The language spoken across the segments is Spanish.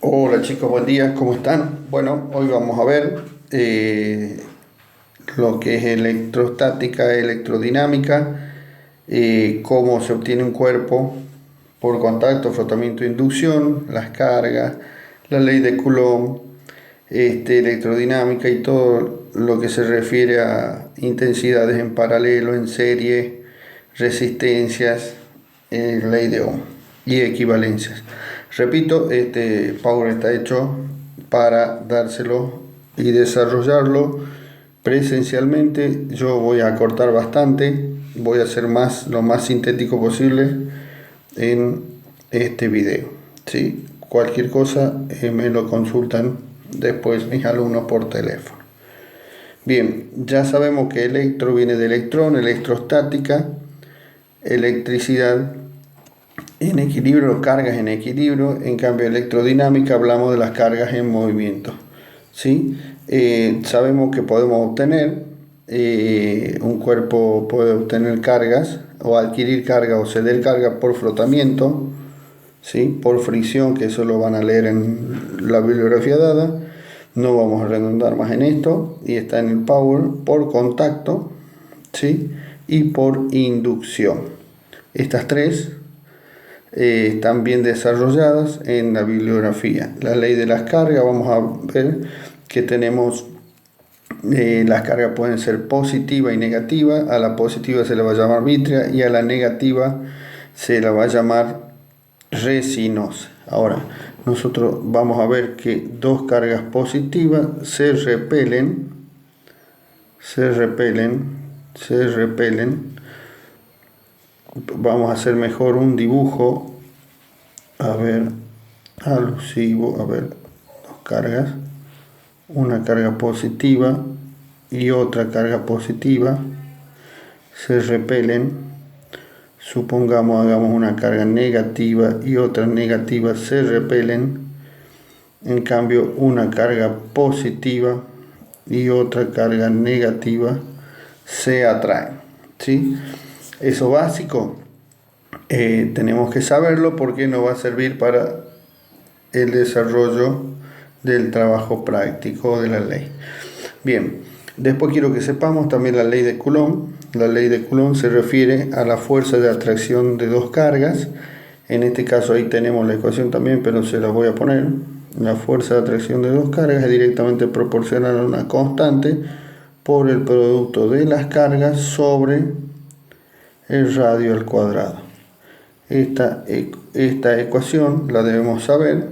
Hola chicos, buen día, ¿cómo están? Bueno, hoy vamos a ver lo que es electrostática, electrodinámica, cómo se obtiene un cuerpo por contacto, frotamiento, inducción, las cargas, la ley de Coulomb, electrodinámica y todo lo que se refiere a intensidades en paralelo, en serie, resistencias, ley de Ohm y equivalencias. Repito, este Power está hecho para dárselo y desarrollarlo presencialmente. Yo voy a cortar bastante, voy a hacer lo más sintético posible en este video, ¿sí? Cualquier cosa me lo consultan después mis alumnos por teléfono. Bien, ya sabemos que electro viene de electrón, electrostática, electricidad en equilibrio, cargas en equilibrio. En cambio, electrodinámica hablamos de las cargas en movimiento, ¿sí? Sabemos que podemos obtener, un cuerpo puede obtener cargas o adquirir carga o ceder carga por frotamiento, ¿sí? Por fricción, que eso lo van a leer en la bibliografía dada. No vamos a redundar más en esto, y está en el Power, por contacto, ¿sí? Y por inducción. Estas tres están bien desarrolladas en la bibliografía. La ley de las cargas, vamos a ver que tenemos, las cargas pueden ser positiva y negativa. A la positiva se le va a llamar vítrea y a la negativa se la va a llamar resinosa. Ahora, nosotros vamos a ver que dos cargas positivas se repelen. Vamos a hacer mejor un dibujo, a ver, alusivo, a ver, dos cargas, una carga positiva y otra carga positiva se repelen. Supongamos, hagamos una carga negativa y otra negativa, se repelen. En cambio, una carga positiva y otra carga negativa se atraen, ¿sí? Eso básico, tenemos que saberlo porque nos va a servir para el desarrollo del trabajo práctico de la ley. Bien, después quiero que sepamos también la ley de Coulomb. La ley de Coulomb se refiere a la fuerza de atracción de dos cargas. En este caso ahí tenemos la ecuación también, pero se la voy a poner. La fuerza de atracción de dos cargas es directamente proporcional a una constante por el producto de las cargas sobre el radio al cuadrado. Esta ecuación la debemos saber.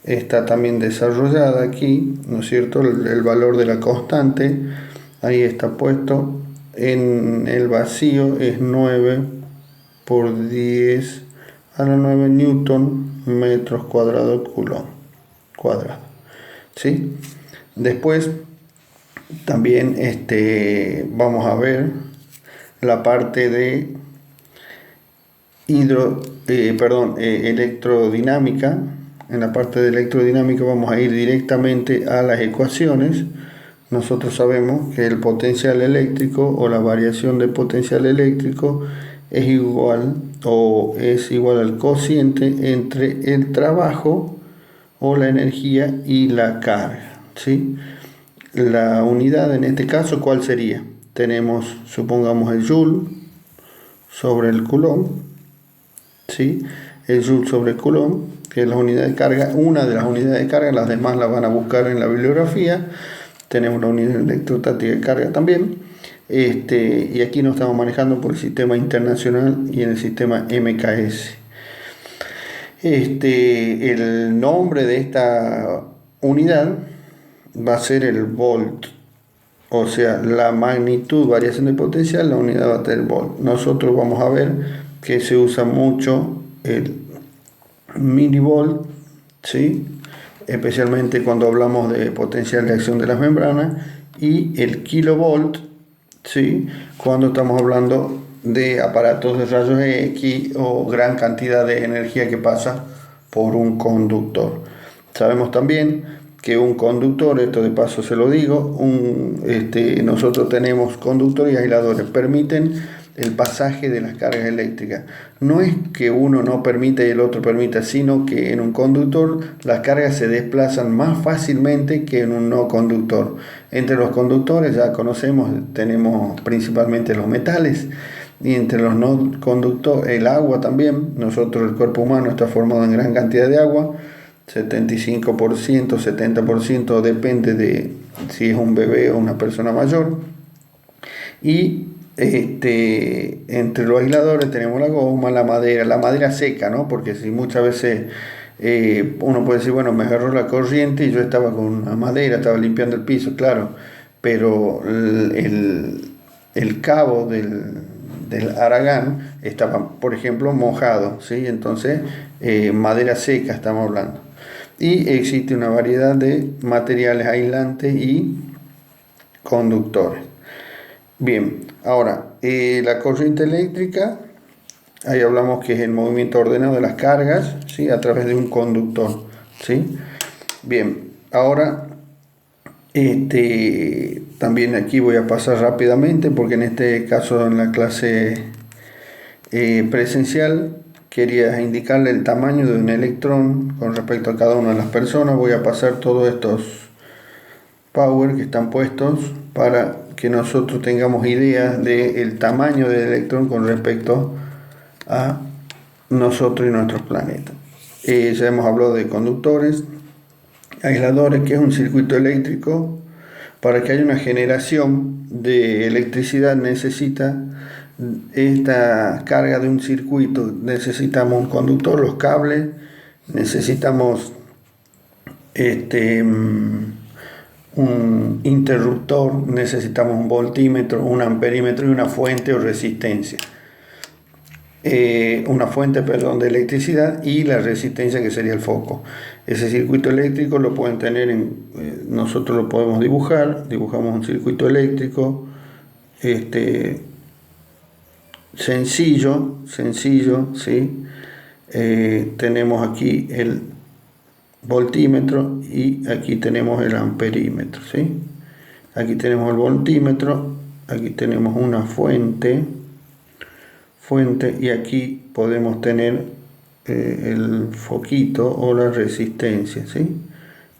Está también desarrollada aquí, ¿no es cierto? El valor de la constante, ahí está puesto. En el vacío es 9 por 10 a la 9 newton metros cuadrados coulomb cuadrado, ¿sí? Después también vamos a ver la parte de electrodinámica. En la parte de electrodinámica vamos a ir directamente a las ecuaciones. Nosotros sabemos que el potencial eléctrico o la variación de potencial eléctrico es igual al cociente entre el trabajo o la energía y la carga, ¿sí? La unidad en este caso, ¿cuál sería? Tenemos, supongamos, el joule sobre el coulomb, ¿sí? El joule sobre Coulomb, que es la unidad de carga, una de las unidades de carga, las demás las van a buscar en la bibliografía. Tenemos la unidad electrostática de carga también, y aquí nos estamos manejando por el sistema internacional y en el sistema MKS. El nombre de esta unidad va a ser el volt, o sea, la magnitud, variación de potencial, la unidad va a ser volt. Nosotros vamos a ver que se usa mucho el milivolt, ¿sí? Especialmente cuando hablamos de potencial de acción de las membranas, y el kilovolt, ¿sí? Cuando estamos hablando de aparatos de rayos X o gran cantidad de energía que pasa por un conductor. Sabemos también que un conductor, esto de paso se lo digo, nosotros tenemos conductores y aisladores, permiten el pasaje de las cargas eléctricas. No es que uno no permita y el otro permita, sino que en un conductor las cargas se desplazan más fácilmente que en un no conductor. Entre los conductores ya conocemos, tenemos principalmente los metales, y entre los no conductores el agua también. Nosotros, el cuerpo humano está formado en gran cantidad de agua, 75%, 70%, depende de si es un bebé o una persona mayor. Y entre los aisladores tenemos la goma, la madera seca, ¿no? Porque si muchas veces uno puede decir, bueno, me agarró la corriente y yo estaba con una madera, estaba limpiando el piso, claro, pero el cabo del aragán estaba, por ejemplo, mojado, ¿sí? Entonces, madera seca estamos hablando. Y existe una variedad de materiales aislantes y conductores. Bien, ahora, la corriente eléctrica, ahí hablamos que es el movimiento ordenado de las cargas, ¿sí? A través de un conductor, ¿sí? Bien, ahora también aquí voy a pasar rápidamente porque en este caso en la clase presencial quería indicarle el tamaño de un electrón con respecto a cada una de las personas. Voy a pasar todos estos power que están puestos para que nosotros tengamos idea del tamaño del electrón con respecto a nosotros y nuestros planetas. Ya hemos hablado de conductores, aisladores, que es un circuito eléctrico. Para que haya una generación de electricidad necesita esta carga de un circuito, necesitamos un conductor, los cables, necesitamos un interruptor, necesitamos un voltímetro, un amperímetro y una fuente o resistencia. Una fuente, perdón, de electricidad y la resistencia que sería el foco. Ese circuito eléctrico lo pueden tener nosotros lo podemos dibujamos un circuito eléctrico sencillo, ¿sí? Tenemos aquí el voltímetro y aquí tenemos el amperímetro, ¿sí? Aquí tenemos el voltímetro, aquí tenemos una fuente y aquí podemos tener el foquito o la resistencia, ¿sí?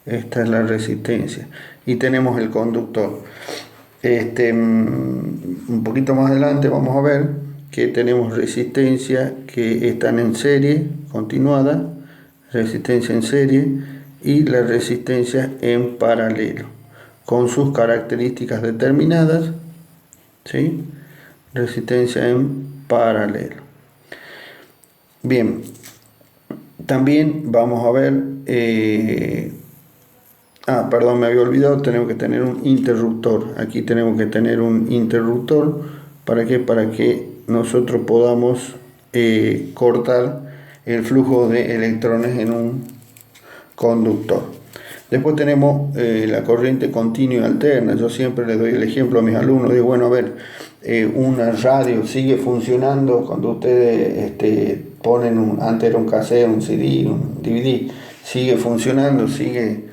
Esta es la resistencia y tenemos el conductor. Un poquito más adelante vamos a ver que tenemos resistencia que están en serie continuada, resistencia en serie y la resistencia en paralelo con sus características determinadas, ¿sí? Resistencia en paralelo. Bien, también vamos a ver, perdón, me había olvidado, tenemos que tener un interruptor. Aquí tenemos que tener un interruptor, ¿para qué? Para que nosotros podamos cortar el flujo de electrones en un conductor. Después tenemos la corriente continua y alterna. Yo siempre les doy el ejemplo a mis alumnos, digo, bueno, a ver, una radio sigue funcionando cuando ustedes ponen antes era un cassette, un CD, un DVD, sigue funcionando, sigue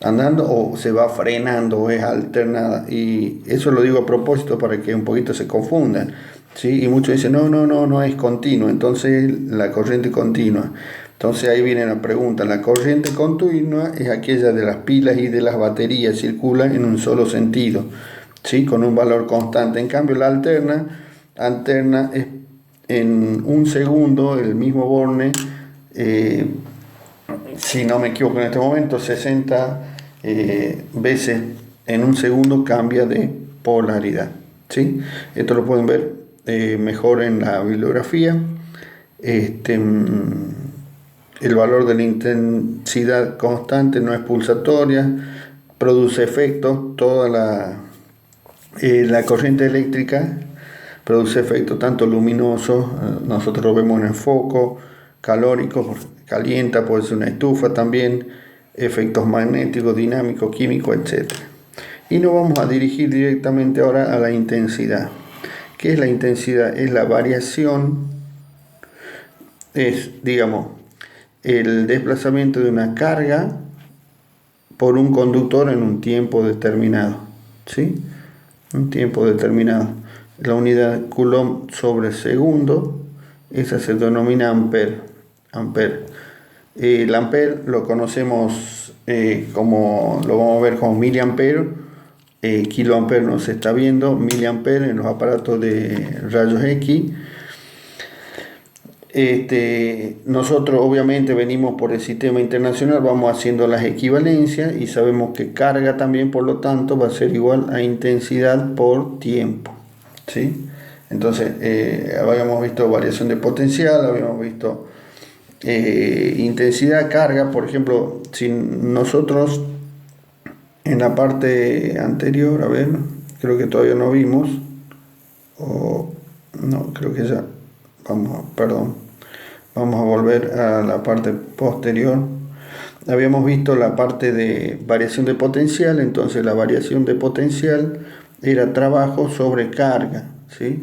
andando o se va frenando o es alternada. Y eso lo digo a propósito para que un poquito se confundan, ¿sí? Y muchos dicen, no es continuo, entonces la corriente continua. Entonces ahí viene la pregunta, la corriente continua es aquella de las pilas y de las baterías, circula en un solo sentido, ¿sí? Con un valor constante. En cambio la alterna es en un segundo, el mismo Borne, si no me equivoco en este momento, 60 veces en un segundo cambia de polaridad, ¿sí? Esto lo pueden ver mejor en la bibliografía. El valor de la intensidad constante no es pulsatoria, produce efectos, toda la corriente eléctrica produce efectos tanto luminosos, nosotros lo vemos en el foco, calóricos, calienta, puede ser una estufa también, efectos magnéticos, dinámicos, químicos, etc. Y nos vamos a dirigir directamente ahora a la intensidad. ¿Qué es la intensidad? Es la variación, digamos, el desplazamiento de una carga por un conductor en un tiempo determinado, ¿sí? Un tiempo determinado. la unidad Coulomb sobre segundo, esa se denomina ampere. El ampere lo conocemos como, lo vamos a ver como miliampere, kiloampere no se está viendo, miliampere en los aparatos de rayos X. Nosotros obviamente venimos por el sistema internacional, vamos haciendo las equivalencias y sabemos que carga también, por lo tanto, va a ser igual a intensidad por tiempo, ¿sí? Entonces, habíamos visto variación de potencial, habíamos visto intensidad, carga. Por ejemplo, si nosotros en la parte anterior, a ver, creo que todavía no vimos, o no, creo que ya, vamos a volver a la parte posterior. Habíamos visto la parte de variación de potencial, entonces la variación de potencial era trabajo sobre carga, ¿sí?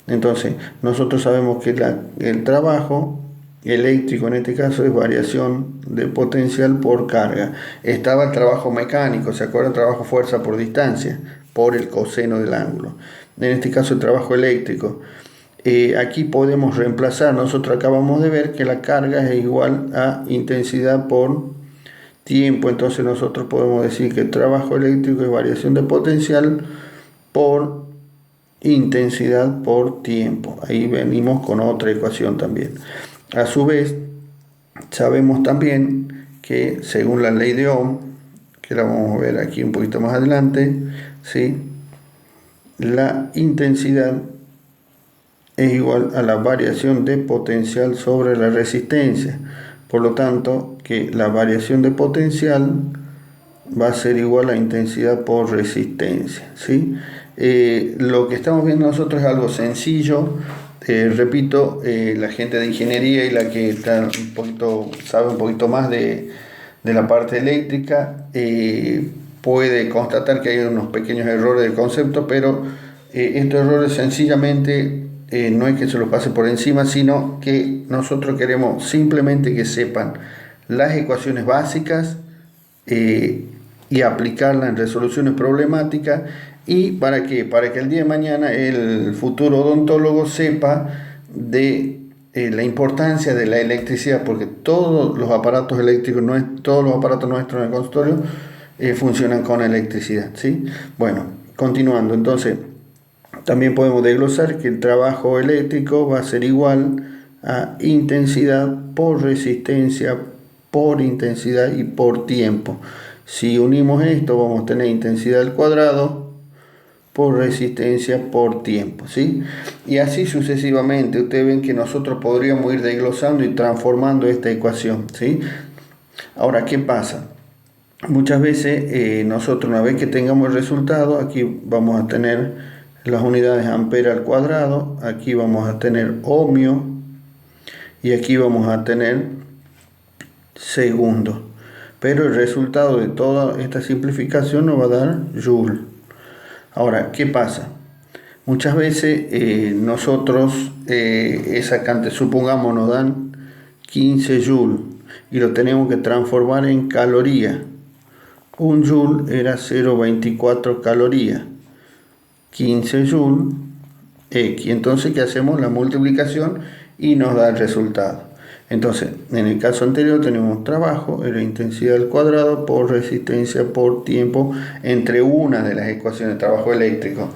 Entonces nosotros sabemos que el trabajo eléctrico en este caso es variación de potencial por carga. Estaba el trabajo mecánico, ¿se acuerdan? Trabajo fuerza por distancia, por el coseno del ángulo. En este caso el trabajo eléctrico. Aquí podemos reemplazar, nosotros acabamos de ver que la carga es igual a intensidad por tiempo, entonces nosotros podemos decir que el trabajo eléctrico es variación de potencial por intensidad por tiempo. Ahí venimos con otra ecuación también. A su vez, sabemos también que según la ley de Ohm, que la vamos a ver aquí un poquito más adelante, ¿sí? La intensidad es igual a la variación de potencial sobre la resistencia. Por lo tanto, que la variación de potencial va a ser igual a intensidad por resistencia, ¿sí? Lo que estamos viendo nosotros es algo sencillo. Repito, la gente de ingeniería y la que está sabe un poquito más de la parte eléctrica puede constatar que hay unos pequeños errores del concepto, pero estos errores sencillamente no es que se los pase por encima, sino que nosotros queremos simplemente que sepan las ecuaciones básicas y aplicarlas en resoluciones problemáticas. ¿Y para qué? Para que el día de mañana el futuro odontólogo sepa de la importancia de la electricidad, porque todos los aparatos eléctricos, todos los aparatos nuestros en el consultorio funcionan con electricidad, ¿sí? Bueno, continuando, entonces también podemos desglosar que el trabajo eléctrico va a ser igual a intensidad por resistencia por intensidad y por tiempo. Si unimos esto, vamos a tener intensidad al cuadrado por resistencia por tiempo, ¿sí? Y así sucesivamente. Ustedes ven que nosotros podríamos ir desglosando y transformando esta ecuación, ¿sí? Ahora, ¿qué pasa? Muchas veces nosotros, una vez que tengamos el resultado, aquí vamos a tener las unidades ampere al cuadrado, aquí vamos a tener ohmio y aquí vamos a tener segundo. Pero el resultado de toda esta simplificación nos va a dar joule. Ahora, ¿qué pasa? Muchas veces nosotros esa cantidad, supongamos, nos dan 15 joules y lo tenemos que transformar en calorías. Un joule era 0,24 calorías. 15 joules X. Entonces, ¿qué hacemos? La multiplicación y nos da el resultado. Entonces, en el caso anterior tenemos trabajo, era intensidad al cuadrado por resistencia por tiempo entre una de las ecuaciones de trabajo eléctrico.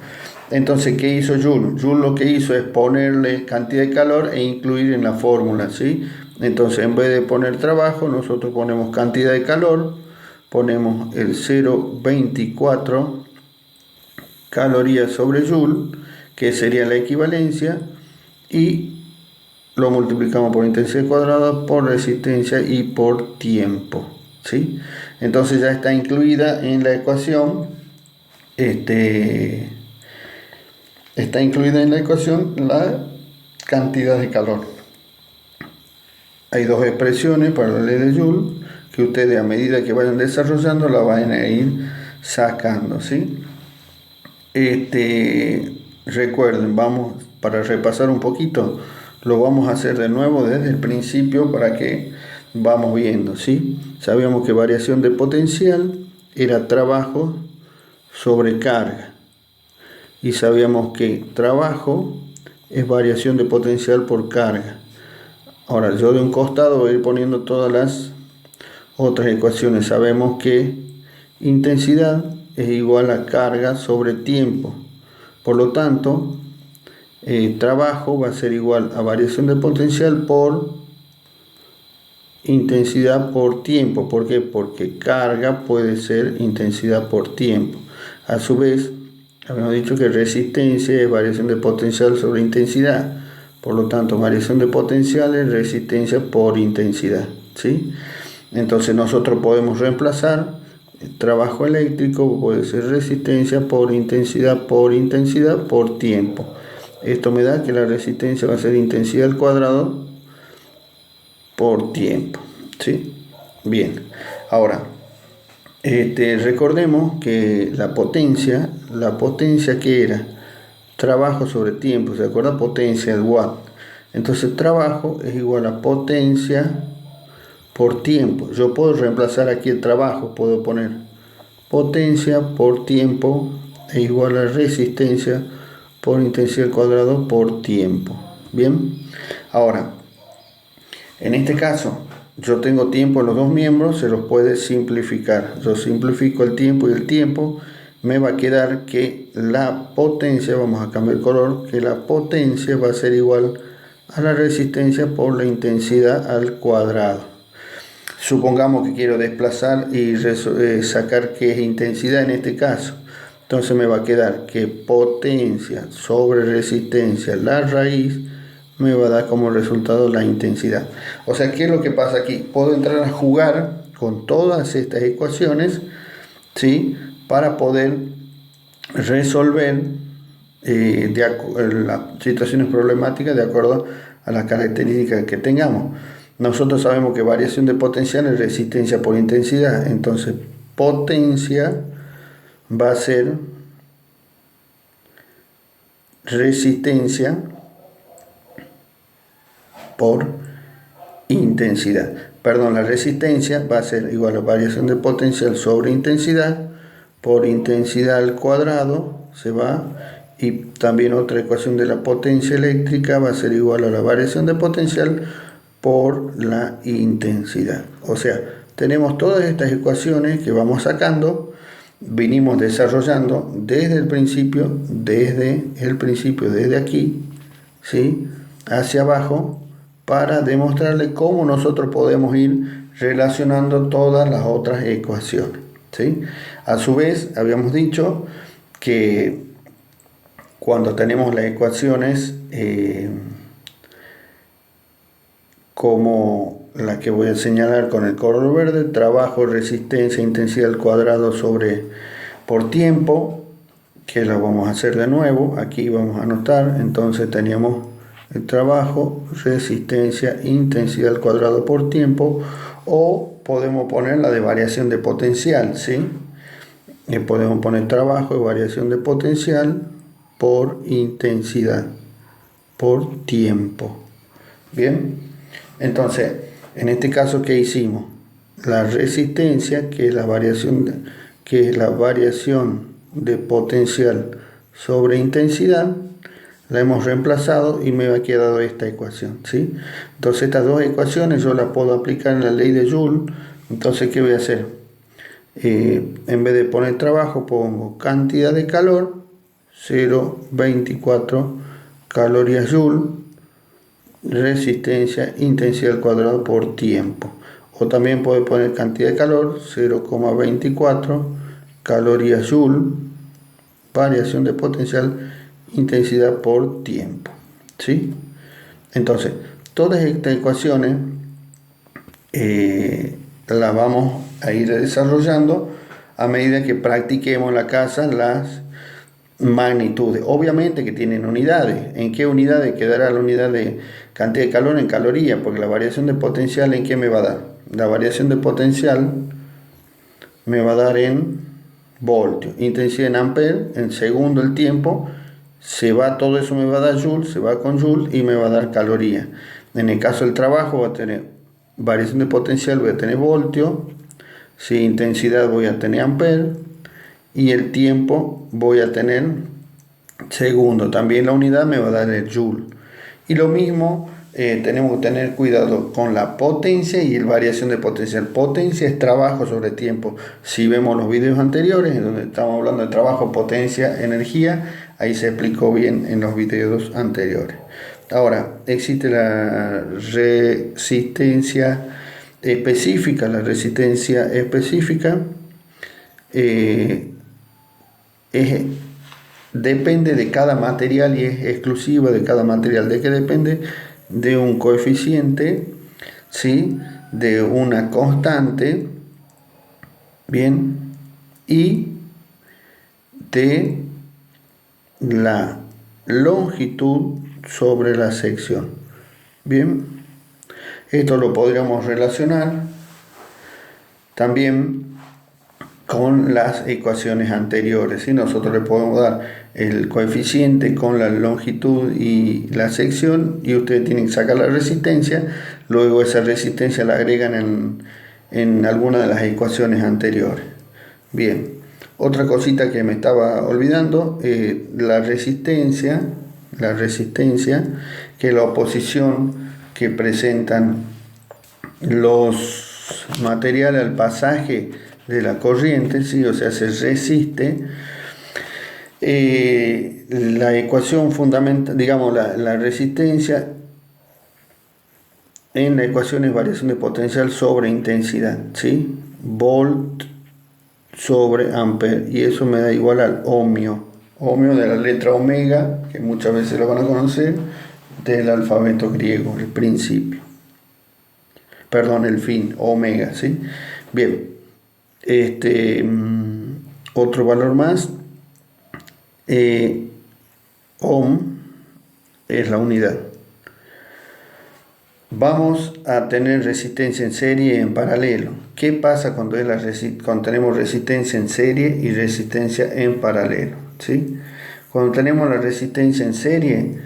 Entonces, ¿qué hizo Joule? Joule lo que hizo es ponerle cantidad de calor e incluir en la fórmula, ¿sí? Entonces, en vez de poner trabajo, nosotros ponemos cantidad de calor, ponemos el 0,24 calorías sobre Joule, que sería la equivalencia, y lo multiplicamos por intensidad cuadrada, por resistencia y por tiempo, ¿sí? Entonces ya está incluida en la ecuación, está incluida en la ecuación la cantidad de calor. Hay dos expresiones para la ley de Joule que ustedes a medida que vayan desarrollando la van a ir sacando, ¿sí? Recuerden, vamos para repasar un poquito, lo vamos a hacer de nuevo desde el principio para que vamos viendo, ¿sí? Sabíamos que variación de potencial era trabajo sobre carga. y sabíamos que trabajo es variación de potencial por carga. Ahora yo de un costado voy a ir poniendo todas las otras ecuaciones. Sabemos que intensidad es igual a carga sobre tiempo. Por lo tanto, trabajo va a ser igual a variación de potencial por intensidad por tiempo. ¿Por qué? Porque carga puede ser intensidad por tiempo. A su vez, habíamos dicho que resistencia es variación de potencial sobre intensidad. Por lo tanto, variación de potencial es resistencia por intensidad, ¿sí? Entonces nosotros podemos reemplazar el trabajo eléctrico, puede ser resistencia por intensidad por tiempo. Esto me da que la resistencia va a ser intensidad al cuadrado por tiempo, ¿sí? Bien, ahora recordemos que la potencia que era trabajo sobre tiempo, ¿se acuerda? Potencia, el watt. Entonces trabajo es igual a potencia por tiempo. Yo puedo reemplazar aquí el trabajo, puedo poner potencia por tiempo es igual a resistencia por intensidad al cuadrado por tiempo. Bien, ahora en este caso yo tengo tiempo en los dos miembros, se los puede simplificar. Yo simplifico el tiempo y el tiempo, me va a quedar que la potencia, vamos a cambiar el color, que la potencia va a ser igual a la resistencia por la intensidad al cuadrado. Supongamos que quiero desplazar y sacar qué es intensidad en este caso. Entonces me va a quedar que potencia sobre resistencia, la raíz, me va a dar como resultado la intensidad. O sea, ¿qué es lo que pasa aquí? Puedo entrar a jugar con todas estas ecuaciones, ¿sí? Para poder resolver las situaciones problemáticas de acuerdo a las características que tengamos. Nosotros sabemos que variación de potencial es resistencia por intensidad, entonces potencia va a ser resistencia por intensidad. Perdón, la resistencia va a ser igual a variación de potencial sobre intensidad por intensidad al cuadrado, se va, y también otra ecuación de la potencia eléctrica va a ser igual a la variación de potencial por la intensidad. O sea, tenemos todas estas ecuaciones que vamos sacando, vinimos desarrollando desde el principio, desde aquí, ¿sí? Hacia abajo, para demostrarle cómo nosotros podemos ir relacionando todas las otras ecuaciones, ¿sí? A su vez, habíamos dicho que cuando tenemos las ecuaciones como la que voy a señalar con el color verde, trabajo, resistencia, intensidad al cuadrado por tiempo, que la vamos a hacer de nuevo, aquí vamos a anotar, entonces teníamos el trabajo, resistencia, intensidad al cuadrado por tiempo, o podemos poner la de variación de potencial, ¿sí? Y podemos poner trabajo y variación de potencial por intensidad, por tiempo. Bien, entonces, en este caso, ¿qué hicimos? La resistencia, que es la variación de potencial sobre intensidad, la hemos reemplazado y me ha quedado esta ecuación, ¿sí? Entonces estas dos ecuaciones yo las puedo aplicar en la ley de Joule. Entonces, ¿qué voy a hacer? En vez de poner trabajo, pongo cantidad de calor, 0,24 calorías Joule, resistencia, intensidad al cuadrado por tiempo. O también puedo poner cantidad de calor, 0,24 calorías Joule, variación de potencial, intensidad por tiempo, ¿sí? Entonces, todas estas ecuaciones las vamos a ir desarrollando a medida que practiquemos en la casa las magnitudes. Obviamente que tienen unidades. ¿En qué unidades quedará la unidad de cantidad de calor? En calorías, porque la variación de potencial, ¿en qué me va a dar? La variación de potencial me va a dar en voltios, intensidad en amperes, en segundo el tiempo, todo eso me va a dar joule, se va con joule y me va a dar calorías. En el caso del trabajo voy a tener variación de potencial, voy a tener voltios, si intensidad voy a tener amperes, y el tiempo voy a tener Segundo, también la unidad me va a dar el joule. Y lo mismo, tenemos que tener cuidado con la potencia y la variación de potencial. Potencia es trabajo sobre tiempo. Si vemos los videos anteriores, en donde estamos hablando de trabajo, potencia, energía, ahí se explicó bien en los videos anteriores. Ahora, existe la resistencia específica. La resistencia específica es depende de cada material y es exclusiva de cada material. ¿De qué depende? De un coeficiente, ¿sí? De una constante, bien, y de la longitud sobre la sección. Bien, esto lo podríamos relacionar también con las ecuaciones anteriores. ¿Sí? Nosotros le podemos dar el coeficiente con la longitud y la sección, y ustedes tienen que sacar la resistencia. Luego esa resistencia la agregan en alguna de las ecuaciones anteriores. Bien, otra cosita que me estaba olvidando, la resistencia, que es la oposición que presentan los materiales al pasaje de la corriente, ¿sí? O sea, se resiste. La ecuación fundamental, digamos, la resistencia en la ecuación es variación de potencial sobre intensidad, ¿sí? Volt sobre ampere, y eso me da igual al ohmio. Ohmio de la letra omega, que muchas veces lo van a conocer, del alfabeto griego, el principio. Perdón, el fin, omega, ¿sí? Bien. Otro valor más, ohm es la unidad. Vamos a tener resistencia en serie y en paralelo. ¿Qué pasa cuando tenemos resistencia en serie y resistencia en paralelo? ¿Sí? Cuando tenemos la resistencia en serie,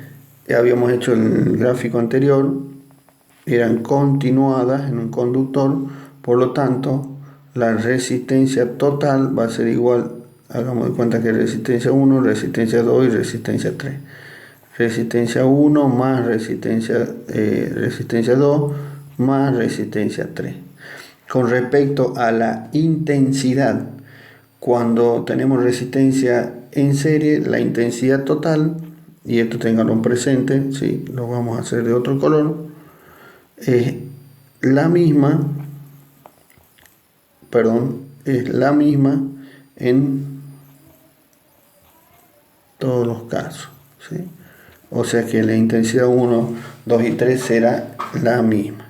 ya habíamos hecho el gráfico anterior, eran continuadas en un conductor, por lo tanto la resistencia total va a ser igual, hagamos de cuenta que resistencia 1, resistencia 2 y resistencia 3. Resistencia 1 más resistencia 2 más resistencia 3. Con respecto a la intensidad, cuando tenemos resistencia en serie, la intensidad total, y esto tenganlo presente, ¿sí? Lo vamos a hacer de otro color, es la misma, en todos los casos, ¿sí? O sea que la intensidad 1, 2 y 3 será la misma.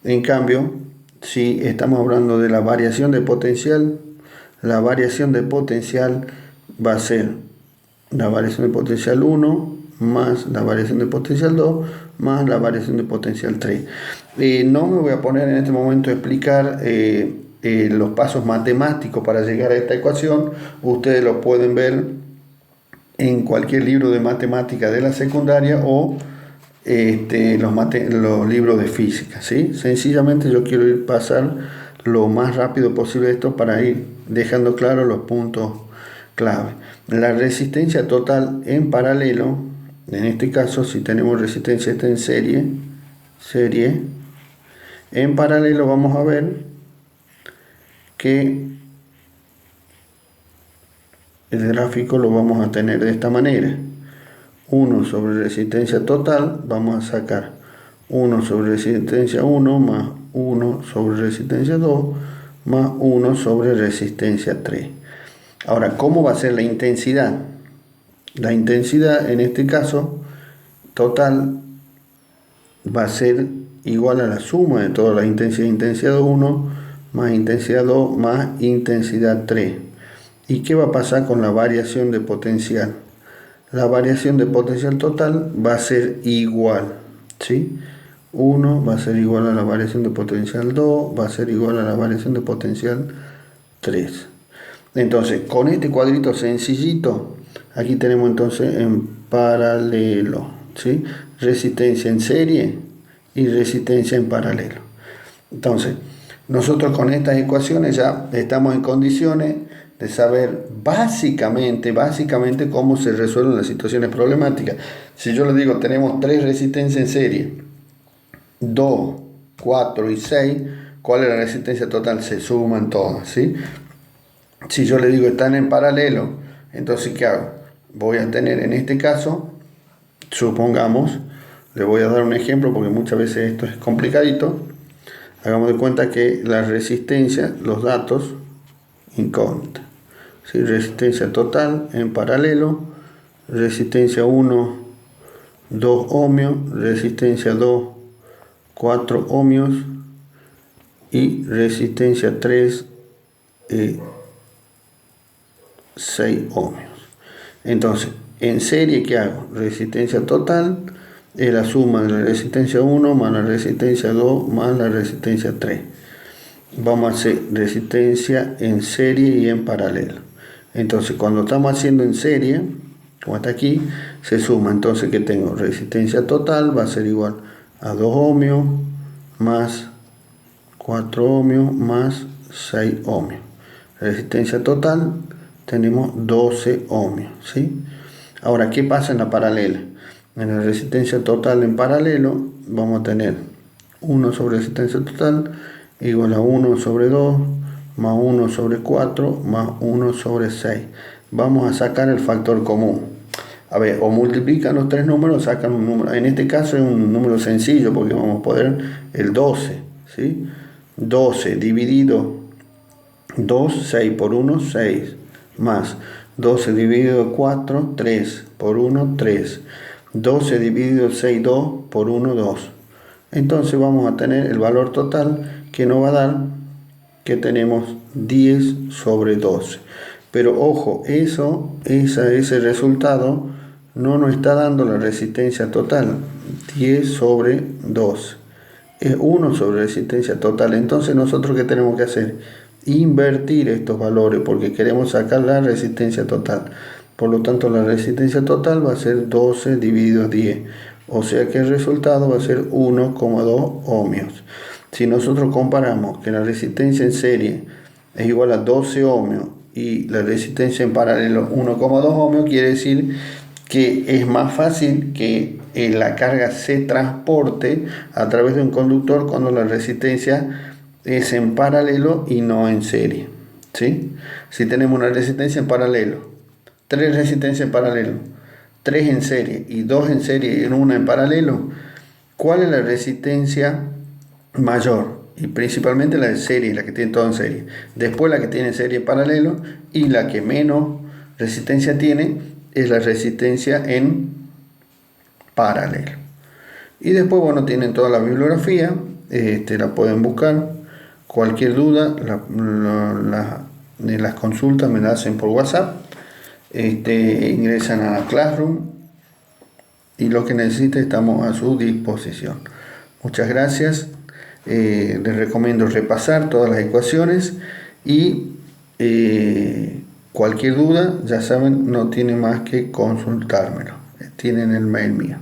En cambio, si estamos hablando de la variación de potencial, la variación de potencial va a ser la variación de potencial 1 más la variación de potencial 2 más la variación de potencial 3. No me voy a poner en este momento a explicar los pasos matemáticos para llegar a esta ecuación. Ustedes lo pueden ver en cualquier libro de matemática de la secundaria o los libros de física, ¿sí? Sencillamente yo quiero pasar lo más rápido posible esto para ir dejando claros los puntos clave. La resistencia total en paralelo, en este caso si tenemos resistencia en serie, en paralelo vamos a ver que el gráfico lo vamos a tener de esta manera. 1 sobre resistencia total, vamos a sacar 1 sobre resistencia 1 más 1 sobre resistencia 2 más 1 sobre resistencia 3. Ahora, ¿cómo va a ser la intensidad? La intensidad en este caso total va a ser igual a la suma de todas las intensidades. Intensidad 1 más intensidad 2 más intensidad 3. ¿Y qué va a pasar con la variación de potencial? La variación de potencial total va a ser igual, ¿sí? 1 va a ser igual a la variación de potencial 2, va a ser igual a la variación de potencial 3. Entonces, con este cuadrito sencillito, aquí tenemos entonces en paralelo, ¿sí? Resistencia en serie y resistencia en paralelo. Entonces, nosotros con estas ecuaciones ya estamos en condiciones de saber básicamente cómo se resuelven las situaciones problemáticas. Si yo les digo, tenemos 3 resistencias en serie, 2, 4 y 6, ¿cuál es la resistencia total? Se suman todas, ¿sí? Si yo le digo están en paralelo, entonces ¿qué hago? Voy a tener en este caso, supongamos, le voy a dar un ejemplo porque muchas veces esto es complicadito. Hagamos de cuenta que la resistencia, los datos, incógnita, ¿sí? Resistencia total en paralelo, resistencia 1, 2 ohmios, resistencia 2, 4 ohmios y resistencia 3, 6 ohmios. Entonces, en serie, ¿qué hago? Resistencia total es la suma de la resistencia 1 más la resistencia 2 más la resistencia 3. Vamos a hacer resistencia en serie y en paralelo. Entonces, cuando estamos haciendo en serie, como hasta aquí, se suma. Entonces, ¿qué tengo? Resistencia total va a ser igual a 2 ohmios más 4 ohmios más 6 ohmios. Resistencia total tenemos 12 ohmios, ¿sí? Ahora, ¿qué pasa en la paralela? En la resistencia total en paralelo vamos a tener 1 sobre resistencia total igual a 1 sobre 2 más 1 sobre 4 más 1 sobre 6. Vamos a sacar el factor común. A ver, o multiplican los 3 números, sacan un número. En este caso es un número sencillo porque vamos a poner el 12, ¿sí? 12 dividido 2, 6 por 1, 6, más 12 dividido 4, 3, por 1, 3, 12 dividido 6, 2, por 1, 2. Entonces vamos a tener el valor total que nos va a dar que tenemos 10 sobre 12. Pero ojo, ese resultado no nos está dando la resistencia total, 10 sobre 12. Es 1 sobre resistencia total. Entonces nosotros ¿qué tenemos que hacer? Invertir estos valores porque queremos sacar la resistencia total. Por lo tanto, la resistencia total va a ser 12 dividido 10. O sea que el resultado va a ser 1,2 ohmios. Si nosotros comparamos que la resistencia en serie es igual a 12 ohmios y la resistencia en paralelo 1,2 ohmios, quiere decir que es más fácil que la carga se transporte a través de un conductor cuando la resistencia es en paralelo y no en serie, ¿sí? Si tenemos una resistencia en paralelo, 3 resistencias en paralelo, 3 en serie y 2 en serie y una en paralelo, ¿cuál es la resistencia mayor? Y principalmente la de serie, la que tiene todo en serie. Después la que tiene serie en paralelo y la que menos resistencia tiene es la resistencia en paralelo. Y después, bueno, tienen toda la bibliografía, la pueden buscar. Cualquier duda, las consultas me las hacen por WhatsApp. Ingresan a Classroom y lo que necesiten estamos a su disposición. Muchas gracias. Les recomiendo repasar todas las ecuaciones y cualquier duda, ya saben, no tienen más que consultármelo. Tienen el mail mío.